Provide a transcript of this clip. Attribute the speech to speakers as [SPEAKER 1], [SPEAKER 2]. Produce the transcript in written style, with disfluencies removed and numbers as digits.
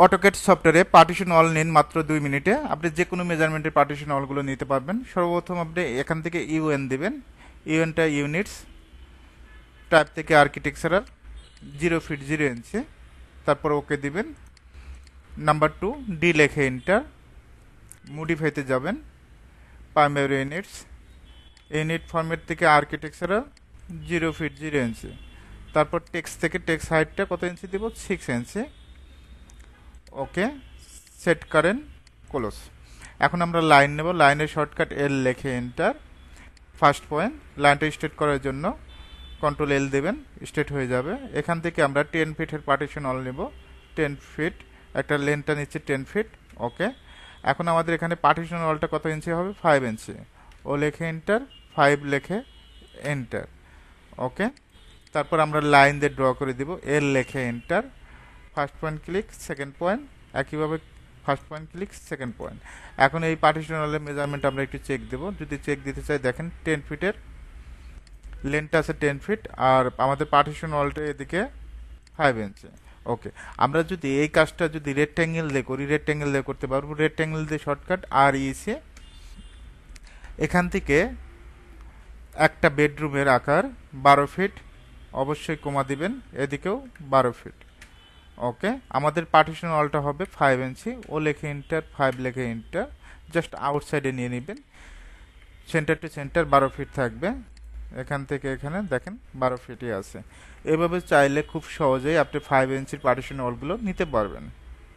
[SPEAKER 1] AutoCAD সফটওয়্যারে partition all নিন মাত্র 2 মিনিটে আপনি যে কোনো মেজারমেন্টের পার্টিশন অলগুলো নিতে পারবেন। সর্বপ্রথম আপনি এখান থেকে ইউএন দিবেন, ইউএনটা ইউনিটস, টাইপ থেকে আর্কিটেকচারাল 0 ফিট 0 ইঞ্চি, তারপর ওকে দিবেন। নাম্বার 2 ডি লেখে এন্টার, মডিফাইতে যাবেন, প্রাইমারি ইউনিটস, ইউনিট ফরম্যাট থেকে আর্কিটেকচারাল 0 ফিট 0 ইঞ্চি, তারপর টেক্সট থেকে টেক্সট হাইটটা কত ইঞ্চি দেব, 6 ইঞ্চি, ওকে, সেট করেন, ক্লোজ। এখন আমরা লাইন নেব, লাইনের শর্টকাট এল লেখে এন্টার, ফার্স্ট পয়েন্ট, লাইনটা স্ট্রেট করার জন্য কন্ট্রোল এল দেবেন, স্ট্রেট হয়ে যাবে। এখান থেকে আমরা 10 ফিটের পার্টিশন অল নেব, 10 ফিট, একটা লেনটা নিচ্ছে 10 ফিট, ওকে। এখন আমাদের এখানে পার্টিশন অলটা কত ইঞ্চি হবে, 5 ইঞ্চি, ও লেখে এন্টার, 5 লেখে এন্টার, ওকে। তারপর আমরা লাইন দিয়ে ড্র করে দিব, এল লেখে enter, first point click, second point, একইভাবে first point click, second point. এখন এই পার্টিশন হলের মেজারমেন্ট আমরা একটু চেক দেব। যদি চেক দিতে চাই দেখেন 10 ফিটের লেন্থটা আছে 10 ফিট, আর আমাদের পার্টিশন ওয়ালটা এদিকে 5 ইঞ্চি, ওকে। আমরা যদি এই কাজটা যদি রেক্ট্যাঙ্গেল দিয়ে করি, রেক্ট্যাঙ্গেল দিয়ে করতে পারবো। রেক্ট্যাঙ্গেল দিয়ে শর্টকাট আর ইসে, এখান থেকে একটা বেডরুমের আকার 12 ফিট, অবশ্যই কমা দিবেন, এদিকেও 12 ফিট, ওকে। আমাদের পার্টিশন ওয়ালটা হবে 5 ইঞ্চি, ও লেখে এন্টার, 5 লেখে এন্টার, জাস্ট আউটসাইডে নিয়ে নেবেন, সেন্টার টু সেন্টার 12 ফিট থাকবে। এখান থেকে এখানে দেখেন 12 ফিটই আছে। এভাবে চাইলে খুব সহজেই আপনি 5 ইঞ্চির পার্টিশন ওয়ালগুলো নিতে পারবেন।